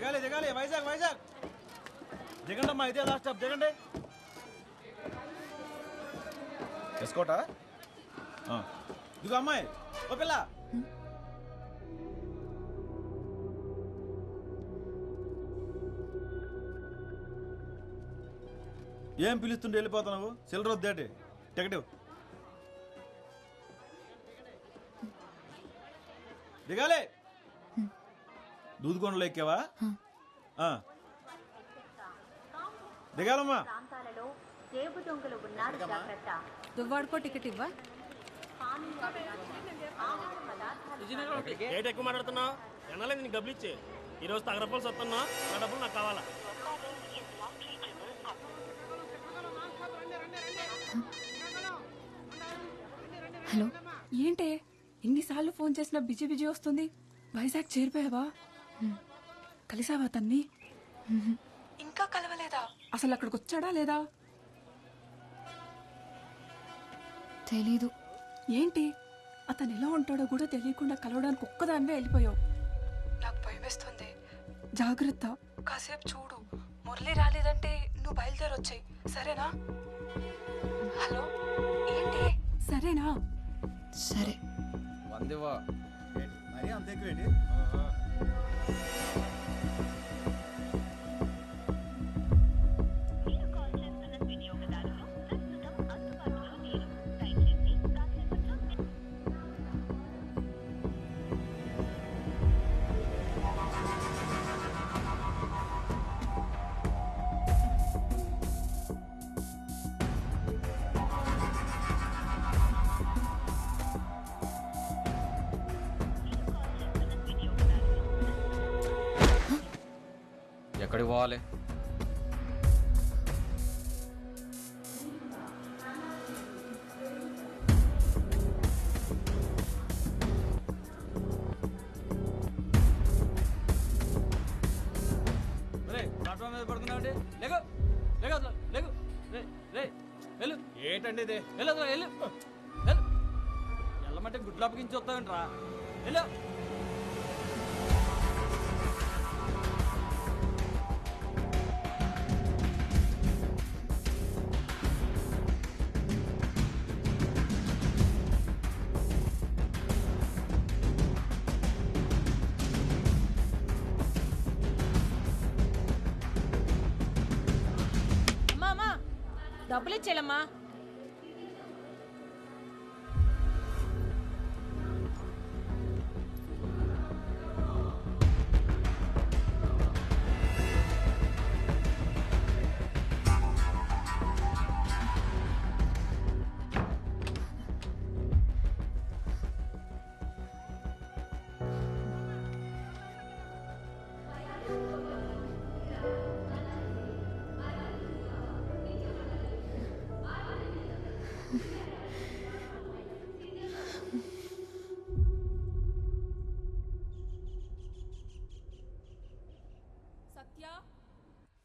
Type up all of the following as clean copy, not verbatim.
దిగాలి దిగాలి వైజాగ్ వైజాగ్ దిగండి అమ్మా, ఇదే లాస్ట్ స్టాప్, దిగండి. ఎస్కోటా దిగు అమ్మాయి. ఓ పిల్ల, ఏం పిలుస్తుంటే వెళ్ళిపోతున్నావు? చిల్లర వద్దేటి, టికెట్ దిగాలి. దూదుకొండలో ఎక్కావా? దిగాలమ్మా. దువ్వాడుకో టికెట్ ఇవ్వా. రేట్ ఎక్కువ మాట్లాడుతున్నావు. ఎన్నాలేదు నీకు డబ్బులు ఇచ్చే. ఈరోజు తగ రూపాయలు వస్తున్నా, నా డబ్బులు నాకు కావాలా. హలో, ఏంటే ఎన్నిసార్లు ఫోన్ చేసినా బిజీ బిజీ వస్తుంది. వైజాగ్ చేరిపోయావా? కలిసావా తన్ని? ఇంకా కలవలేదా? అసలు అక్కడికి వచ్చాడా లేదా? తెలీదు. ఏంటి, అతను ఎలా ఉంటాడో కూడా తెలియకుండా కలవడానికి ఒక్కదానివే వెళ్ళిపోయావు. నాకు భయం వేస్తుంది. జాగ్రత్త, కాసేపు చూడు. మురళి రాలేదంటే నువ్వు బయలుదేరొచ్చాయి, సరేనా? హలో, ఏంటి? సరేనా? సరే. వందివా మరి అంత ఎక్కువేంటి? ఎక్కడికి పోవాలి? ప్లాట్ఫామ్ మీద పడుతున్నావు. లేగు లేగు లేగు, వెళ్ళు. ఏంటండి ఇది? వెళ్ళు వెళ్ళు వెళ్ళు. వెళ్ళమంటే గుడ్లు అప్పగించి వస్తావేంట్రా? వెళ్ళు. డబ్బులు ఇచ్చేలమ్మా.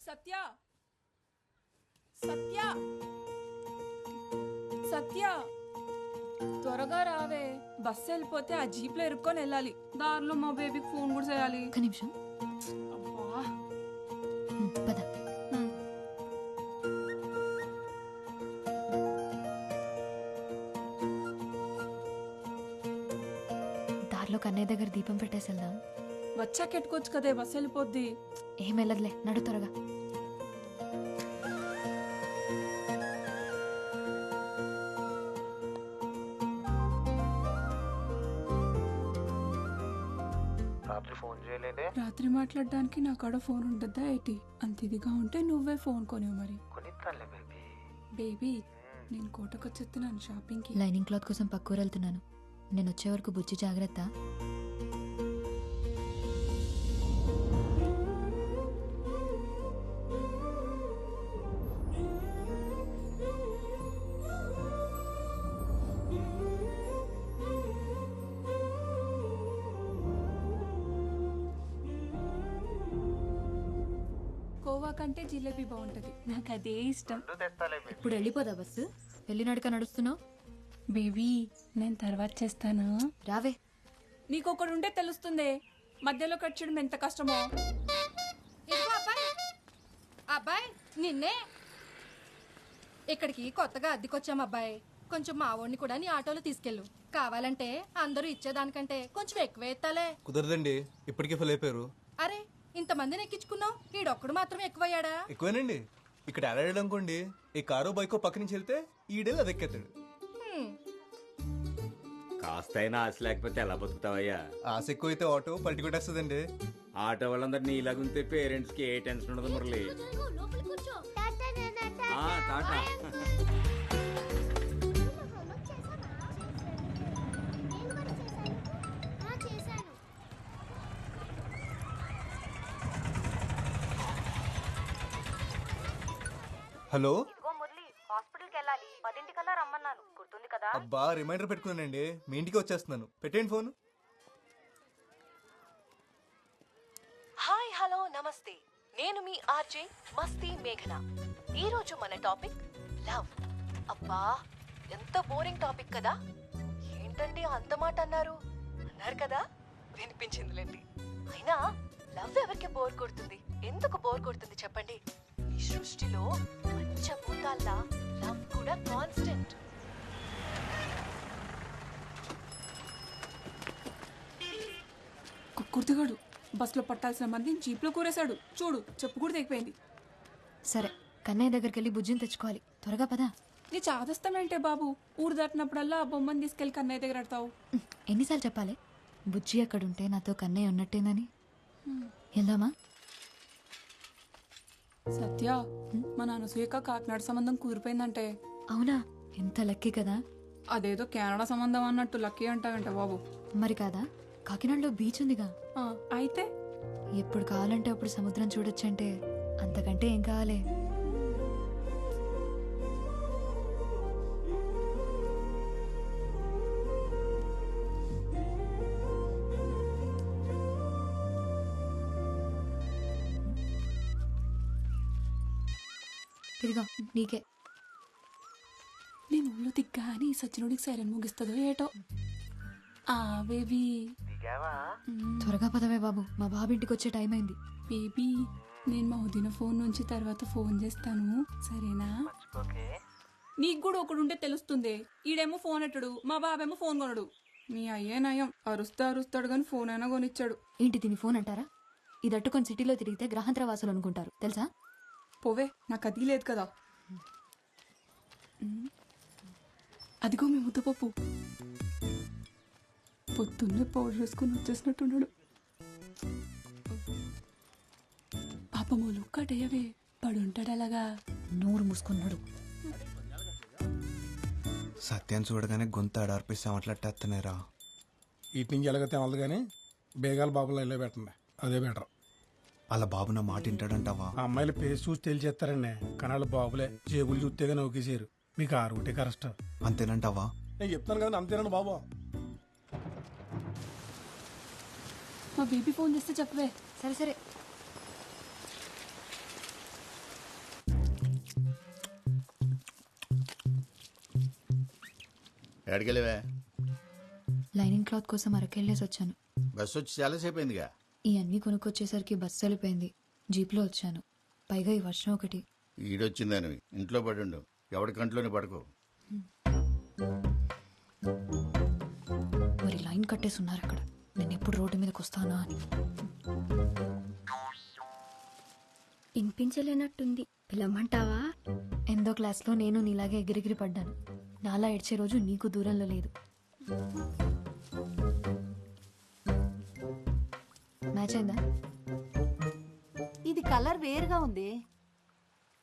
సత్య సత్య సత్య, త్వరగా రావే. బస్సు వెళ్ళిపోతే ఆ జీప్ లో ఇరుక్కొని వెళ్ళాలి. దారిలో మా బేబీకి ఫోన్ కూడా చేయాలి. ఒక్క నిమిషం. పద. దారిలో కన్నయ్య దగ్గర దీపం పెట్టేసి వెళ్దాం. వచ్చాక ఎట్టుకోవచ్చు కదే, బస్సు వెళ్ళిపోద్ది. ఏం వెళ్ళదులే, నడు త్వరగా. రాత్రి మాట్లాడడానికి నా కాడ ఫోన్ ఉండద్దా ఏంటి? అంత ఇదిగా ఉంటే నువ్వే ఫోన్ కొనివు మరి. బేబీ, నేను కోటకొచ్చేస్తున్నాను షాపింగ్ కి. లైనింగ్ క్లాత్ కోసం పక్కూరు వెళ్తున్నాను. నేను వచ్చే వరకు బుజ్జి జాగ్రత్త. కోవా కంటే జిలేబీ బాగుంటది, నాకు అదే ఇష్టం. ఇప్పుడు వెళ్ళిపోదా బస్సు? వెళ్ళి నడక నడుస్తున్నావు. బేబీ, నేను తర్వాత చేస్తాను, రావే. నీకు ఒకడు ఉంటే తెలుస్తుంది మధ్యలో కట్ చేయడం ఎంత కష్టమో. అబ్బాయి నిన్నే ఇక్కడికి కొత్తగా అద్దెకొచ్చాం అబ్బాయి. కొంచెం మా వాడిని కూడా నీ ఆటోలో తీసుకెళ్ళు. కావాలంటే అందరూ ఇచ్చేదానికంటే కొంచెం ఎక్కువ ఎత్తాలే. కుదరదండి, ఇప్పటికే ఫుల్ అయిపోయారు. అరే ఇంతమందిని ఎక్కించుకున్నావు, ఈడొక్కడు మాత్రం ఎక్కువయ్యాడా? ఎక్కువేనండి. ఇక్కడ ఎలాడాడు అనుకోండి, ఈ కారో బైకో పక్క నుంచి వెళ్తే ఈడేళ్ళు అది ఎక్కేస్తాడు. కాస్తైనా ఆశ లేకపోతే ఎలా బతుకుతావయ్యా? ఆశ ఎక్కువైతే ఆటో పల్టి కొట్టేస్తుందండి. ఆటో వాళ్ళందరినీ ఇలాగుంటే పేరెంట్స్ కి ఏ టెన్షన్ ఉండదు మురళి. టాటా. హలో, మురళి హాస్పిటల్కి వెళ్ళాలి, 10 రమ్మన్నాను, గుర్తుంది కదా? అబ్బా రిమైండర్ పెట్టుకున్నానండి. మీ ఇంటికి వచ్చేస్తున్నాను. పెట్టేయండి ఫోన్. హాయ్ హలో నమస్తే, నేను మీ ఆర్జే మస్తీ మేఘన. ఈరోజు మన టాపిక్ లవ్. అబ్బా ఎంత బోరింగ్ టాపిక్ కదా. ఏంటండి అంత మాట అన్నారు కదా, వినిపించిందిలేండి. అయినా లవ్ ఎవరికి బోర్ కొడుతుంది? ఎందుకు బోర్ కొడుతుంది చెప్పండి? ఈ సృష్టిలో పంచభూతాల్లా లవ్ కూడా కాన్స్టెంట్. కుర్తిగాడు బస్సులో పట్టాల్సిన మందిని జీప్లో కూరేశాడు. చూడు, చెప్పు కూడా తెగిపోయింది. సరే, కన్నయ్య దగ్గరికి వెళ్ళి బుజ్జిని తెచ్చుకోవాలి. త్వరగా పదా. నీ చాదస్తామేంటే బాబు? ఊరు దాటినప్పుడల్లా ఆ బొమ్మని తీసుకెళ్లి కన్నయ్య దగ్గర ఆడతావు. ఎన్నిసార్లు చెప్పాలి? బుజ్జి అక్కడుంటే నాతో కన్నయ్య ఉన్నట్టేనని. వెళ్దామా? సత్య, మా నాన్న సూయక కాకినాడ సంబంధం కుదిరిపోయిందంటే. అవునా? ఎంత లక్కీ కదా. అదేదో కెనడా సంబంధం అన్నట్టు లక్కీ అంటావంట బాబు. మరి కాదా? కాకినాడలో బీచ్ ఉందిగా. అయితే ఎప్పుడు కావాలంటే అప్పుడు సముద్రం చూడొచ్చంటే అంతకంటే ఏం కావాలి? ఇదిగో నీకే. నేను ఊళ్ళో దిగ్గా అని సచ్చినోడికి సైరన్ ముగిస్తుందో ఏటో. ఆ బేబీ త్వరగా పదవే బాబు, మా బాబు ఇంటికి వచ్చే టైం అయింది. బేబీ, నేను మా వదిన ఫోన్ నుంచి తర్వాత ఫోన్ చేస్తాను, సరేనా? నీకు కూడా ఒకడుంటే తెలుస్తుంది. ఈడేమో ఫోన్ ఎట్టడు, మా బాబేమో ఫోన్ కొనడు. మీ అయ్యే నయం, అరుస్తాడు కానీ ఫోన్ అయినా కొనిచ్చాడు. ఏంటి దీని ఫోన్ అంటారా? ఇది అట్టుకొని సిటీలో తిరిగితే గ్రహాంతర వాసులు అనుకుంటారు తెలుసా? పోవే, నాకు అది లేదు కదా. అదిగో మీ ముద్దపప్పు పొద్దున్నే పౌడర్ వేసుకుని వచ్చేసినట్టున్నాడు. పాపమోలు ఒక్కటేయవే, పడుంటాడు అలాగా. నోరు మూసుకున్నాడు. సత్యాన్ని చూడగానే గొంతు ఆడార్పిస్తే మాట్లాడేస్తున్నారా? ఇటు నుంచి ఎలాగైతే అవ్వదు కానీ బేగాల బాబులో వెళ్ళే పెట్టండి, అదే బెటర్. అలా బాబు నా మాట వింటాడంటావా? ఆ అమ్మాయిల పేస్ చూసి తెలిచేస్తారండి, కానీ వాళ్ళ బాబులే జేబులు చూస్తేగా నౌకేసారు. మీకు ఆ రూటే కరెక్ట్ అంతేనంటావా? నేను చెప్తాను కదా, అంతేనండి బాబు. మా బేబీ ఫోన్ చేస్తే చెప్పవే. సరే సరే. ఎక్కడికెళ్ళవే? లైనింగ్ క్లాత్ కోసం అరకెళ్ళేసి వచ్చాను. బస్సు వచ్చి చాలాసేపు అయిందిగా. ఈ అన్నీ కొనుక్కొచ్చేసరికి బస్సు వెళ్ళిపోయింది. జీప్లో వచ్చాను, పైగా ఈ వర్షం ఒకటి. ఈడొచ్చిందని ఇంట్లో పడుండు, ఎవడి కంట్లోనే పడుకో. మరి లైన్ కట్టేసి ఉన్నారు అక్కడ, నేను ఎప్పుడు రోడ్డు మీదకి వస్తానా అని. వినిపించలేనట్టుంది, పిలవమంటావా? ఎందో క్లాస్లో నేను నీలాగే ఎగిరిగిరి పడ్డాను. నాలా ఏడ్చే రోజు నీకు దూరంలో లేదు. మ్యాచ్ అయిందా? ఇది కలర్ వేరుగా ఉంది.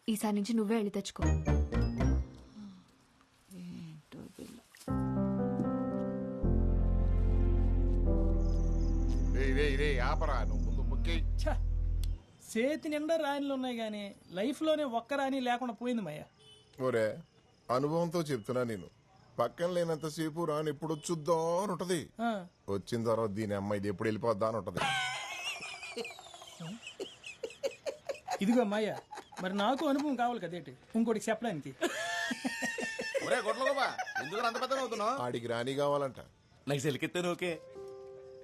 ఈసారి నుంచి నువ్వే వెళ్ళి తెచ్చుకో. చేతి నిండా రాణిలు ఉన్నాయి కానీ లైఫ్లోనే ఒక్క రాణి లేకుండా పోయింది మయ్య. ఒరే, అనుభవంతో చెప్తున్నా, నేను పక్కన లేనంతసేపు రాని ఎప్పుడు వచ్చుద్దా అని ఉంటది. వచ్చిన తర్వాత దీని అమ్మాయి ఇది ఎప్పుడు వెళ్ళిపోద్దా అని ఉంటది. ఇదిగో మాయ, మరి నాకు అనుభవం కావాలి కదేటి ఇంకోటికి చెప్పడానికి. ఆడికి రాణి కావాలంట. నాకు సెలికెత్తాను. ఓకే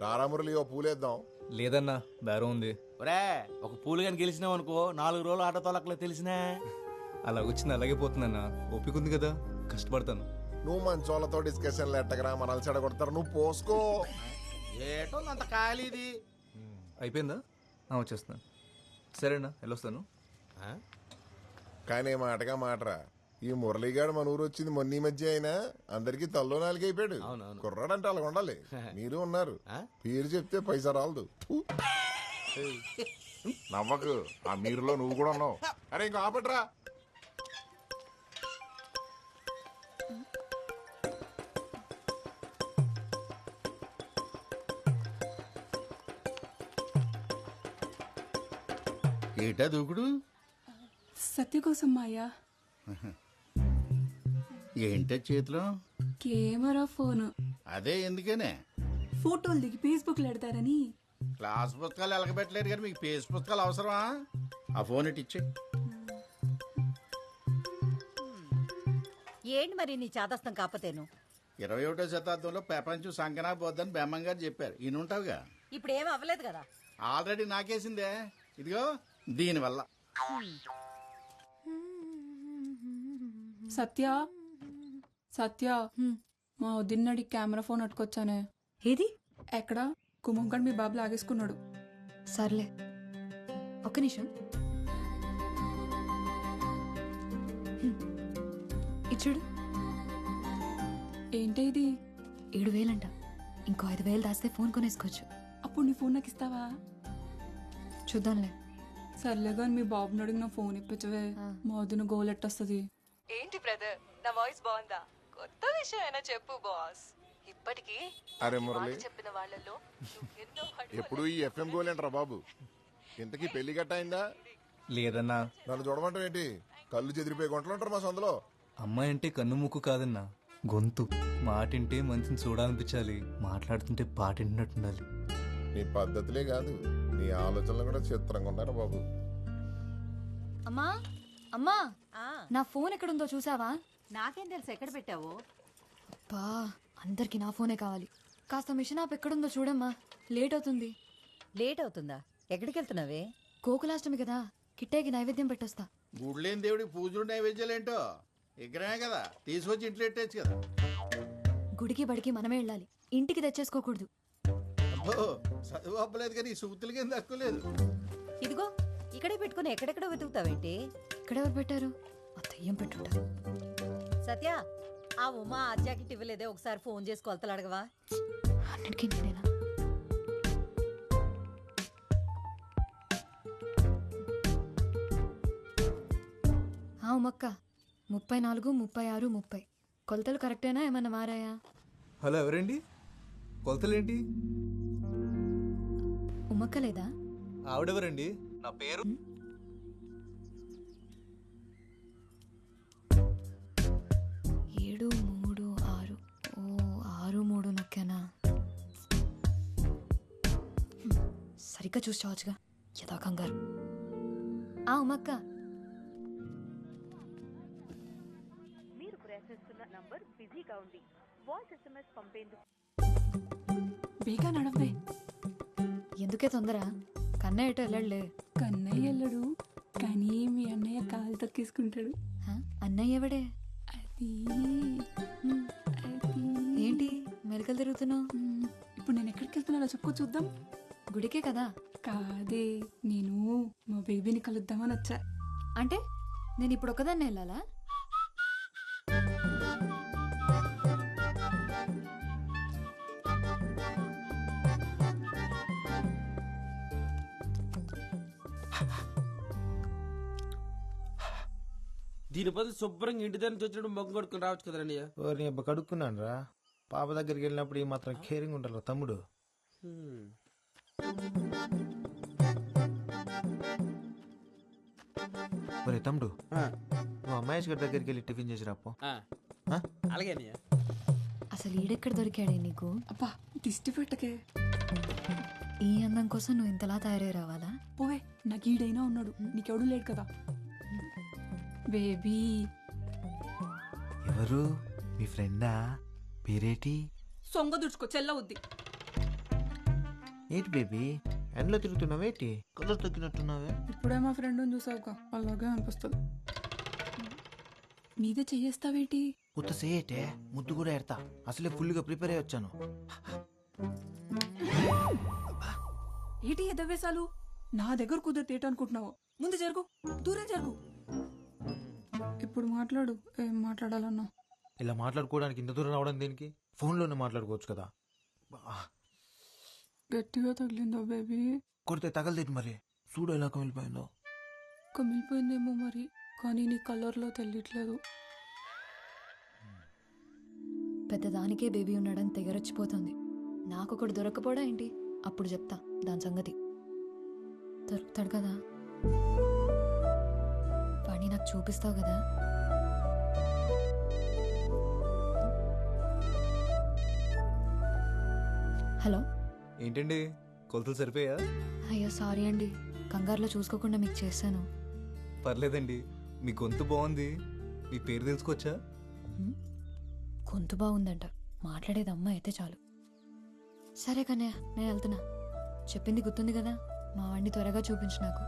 రారామురళి, ఓ పూలేద్దాం. లేదన్నా, బేరం ఉంది. ఒరే ఒక పూలు కానీ గెలిచినావు అనుకో 4 రోజులు ఆటో తొలకలే తెలిసినా. అలా వచ్చింది అలాగే పోతుందన్నా. ఓపిక ఉంది కదా, కష్టపడతాను. నువ్వు మంచోళ్ళతో డిస్కషన్లు ఎట్టగరా మనల్ని చెడగొడతారు. నువ్వు పోసుకో. ఏటో అంత ఖాళీది. అయిపోయిందా? వచ్చేస్తున్నాను. సరేనా, వెళ్ళొస్తాను. కానీ మాటగా మాటరా, ఈ మురళీగాడు మన ఊరు వచ్చింది మొన్న ఈ మధ్య అయినా అందరికి తల్లో నాలుగు అయిపోయాడు. కుర్రాడంటే అలా ఉండాలి. మీరు ఉన్నారు, పేరు చెప్తే పైసా రాలదు. నవ్వకు, ఆ మీరులో నువ్వు కూడా ఉన్నావు. అరే ఇంకా ఆపట్రా. ఏటా దూకుడు? సత్య కోసం మాయా. ఏంటే చేతిలో? Camera phone. అదే ఎందుకనే? ఫోటోలు దిగి ఫేస్బుక్ లో పెడతారని. క్లాస్ పుస్తకాలు ఎలకబెట్టలేరు కానీ మీకు పేజ్ పుస్తకాలు అవసరమా? ఆ ఫోన్ ఇటు ఇచ్చే. ఏంటి మరి నీ చాదస్తం కాకపోతేను? 21వ శతాబ్దంలో ప్రపంచం సంకనా పోద్దని బెమ్మం గారు చెప్పారు. ఈయనుంటావుగా. ఇప్పుడు ఏం అవ్వలేదు కదా. ఆల్రెడీ నాకేసిందే. ఇదిగో దీనివల్ల. సత్య సత్య, మా వదిన్నడి కెమెరా ఫోన్ అట్టుకొచ్చానే. ఏది? ఎక్కడ? కుమంకడ్ మీ బాబు లాగేసుకున్నాడు. సర్లే, ఒక్క నిమిషం. ఇచ్చుడు. ఏంటి ఇది? 7,000 అంట. ఇంకో 5,000 దాస్తే ఫోన్ కొనేసుకోవచ్చు. అప్పుడు నీ ఫోన్ నాకు ఇస్తావా? చూద్దాంలే. సర్లే కానీ మీ బాబుని అడిగిన ఫోన్ ఇప్పించవే. మా వదిన గోల్ ఎట్టొస్తుంది. ఏంటి బ్రదర్, నా వాయిస్ బాగుందా? కొత్త విషయం అయినా చెప్పు బాస్. ఇప్పటికీ అరే మురళి, చెప్పిన వాళ్ళలో ఎన్నో ఎప్పుడు ఈ ఎఫ్ఎం గోలేంట్రా బాబు. ఇంతకీ పెళ్లి గట్ట అయిందా? లేదన్నా. నన్ను చూడమంటావు ఏంటి? కళ్ళు చెదిరిపోయి గుంటలు ఉంటారు మా సందులో. అమ్మాయి అంటే కన్ను ముక్కు కాదన్నా, గొంతు. మాటింటే మనిషిని చూడాలనిపించాలి, మాట్లాడుతుంటే పాటింటున్నట్టుండాలి. నీ పద్ధతులే కాదు, నీ ఆలోచనలు కూడా చిత్రంగా ఉన్నారు బాబు. అమ్మా అమ్మా, నా ఫోన్ ఎక్కడుందో చూసావా? నాకేం తెలుసు ఎక్కడ పెట్టావో. అబ్బా, అందరికి నా ఫోనే కావాలి. కాస్త మిషన్ ఆప్ ఎక్కడుందో చూడమ్మా, లేట్ అవుతుంది. లేట్ అవుతుందా? ఎక్కడికి వెళ్తున్నావే? గోకులాష్టమి కదా, కిట్టేకి నైవేద్యం పెట్టొస్తా. గుడ్లేని దేవుడికి పూజలు నైవేద్యాలేంటో ఇక్కడమే కదా, తీసుకొచ్చి ఇంట్లో పెట్టేచ్చు కదా. గుడికి బడికి మనమే వెళ్ళాలి, ఇంటికి తెచ్చేసుకోకూడదు. అబ్బో, చదువు అప్పలేదు కానీ ఈ సూతులకి ఏం తక్కువ లేదు. ఇదిగో ఇక్కడే పెట్టుకుని ఎక్కడెక్కడో వెతుకుతావేంటి? ఇక్కడెవరు పెట్టారు? ఆ దయ్యం పెట్టుంటారు. సత్య, ఆ ఉమా ఆ జాకెట్ ఇవ్వలేదే, ఒకసారి ఫోన్ చేసి కొలతలు అడగవా? అన్నిటికీ నేనేనా? ఉమక్క, 34, 36, 30 కొలతలు కరెక్టేనా? ఏమన్నా మారాయా? హలో, ఎవరండి? కొలతలేంటి? ఉమక్క లేదా? ఆవిడెవరండి? నా పేరు 7, 3, 6. ఓ, 6, 3 నొక్కానా? సరిగ్గా చూసి చావచ్చుగా, యథా కంగారు. ఉమక్క, మీరు ప్రయత్నిస్తున్న నంబర్ బిజీగా ఉంది. Voice SMS పంపేందుకు. బేగా నడవే. ఎందుకే తొందర? కన్నయ్య ఎటో వెళ్ళలే. కన్నయ్య వెళ్ళడు, కానీ మీ అన్నయ్య కాలు తొక్కేసుకుంటాడు. అన్నయ్య ఎవడే? అది ఏంటి మెలకలు తిరుగుతున్నావు? ఇప్పుడు నేను ఎక్కడికి వెళ్తున్నానో చెప్పుకో చూద్దాం. గుడికే కదా? కాదే, నేను మా బేబీని కలుద్దామని వచ్చా. అంటే నేను ఇప్పుడు ఒకదాన్ని వెళ్ళాలా? దీని బదులు శుభ్రంగా ఇంటి దగ్గర నుంచి వచ్చినప్పుడు మొగ్గు కొడుకుని రావచ్చు కదండి. నీ అబ్బ కడుక్కున్నాను రా. పాప దగ్గరికి వెళ్ళినప్పుడు ఈ మాత్రం కేరింగ్ ఉంటారు తమ్ముడు. ఒరే తమ్ముడు, నువ్వు మహేష్ గారి దగ్గరికి వెళ్ళి టిఫిన్ చేసి రాపో. అలాగే అసలు ఈడెక్కడ దొరికాడే నీకు? అబ్బా, దిష్టి పెట్టకే. ఈ అందం కోసం నువ్వు ఇంతలా తయారై రావాలా? పోవే, నాకు ఈడైనా ఉన్నాడు, నీకెవడూ లేడు కదా. బేబీ. ఎవరు? మీ ఫ్రెండా? పేరేటి? సొంగ దుడుచుకో, చెల్లవుద్ది. ఏంటి బేబీ, ఎండలో తిరుగుతున్నావేటి కలర్ తగ్గినట్టున్నావే. ఇప్పుడే మా ఫ్రెండ్ని చూసావుగా అలాగే అనిపిస్తుంది. మీదే చెయ్యేస్తావేటి? కొత్త సేయటే ముద్దు కూడా ఎడతా. అసలే ఫుల్గా ప్రిపేర్ అయ్యి వచ్చాను. ఏటి ఎదవేశాలు? నా దగ్గర కుదిరితే అనుకుంటున్నావు? ముందు జరుగు, దూరం జరుగు. ఇప్పుడు మాట్లాడు, ఏం మాట్లాడాలన్నా. ఇలా మాట్లాడుకోవడానికి ఇంత దూరం రావడం దేనికి? ఫోన్లోనే మాట్లాడుకోవచ్చు కదా. గట్టిగా తగిలిందో బేబీ? కొడితే తగలదేటి మరి. చూడు ఎలా కమిలిపోయిందో. కమిలిపోయిందేమో మరి, కానీ నీ కలర్లో తెలియట్లేదు. పెద్దదానికే బేబీ ఉన్నాడని తెగరొచ్చిపోతుంది. నాకొకడు దొరకపోడా ఏంటి? అప్పుడు చెప్తా దాని సంగతి. దొరుకుతాడు కదా, వాడిని నాకు చూపిస్తావు కదా. హలో, ఏంటండి కొలతలు సరిపోయా? అయ్యో సారీ అండి, కంగారులో చూసుకోకుండా మీకు చేశాను. పర్లేదండి, మీ గొంతు బాగుంది. మీ పేరు తెలుసుకోవచ్చా? గొంతు బాగుందంట, మాట్లాడేది అమ్మ అయితే చాలు. సరే కన్నయ్య, నేను వెళ్తున్నా. చెప్పింది గుర్తుంది కదా, మా వాడిని త్వరగా చూపించు నాకు.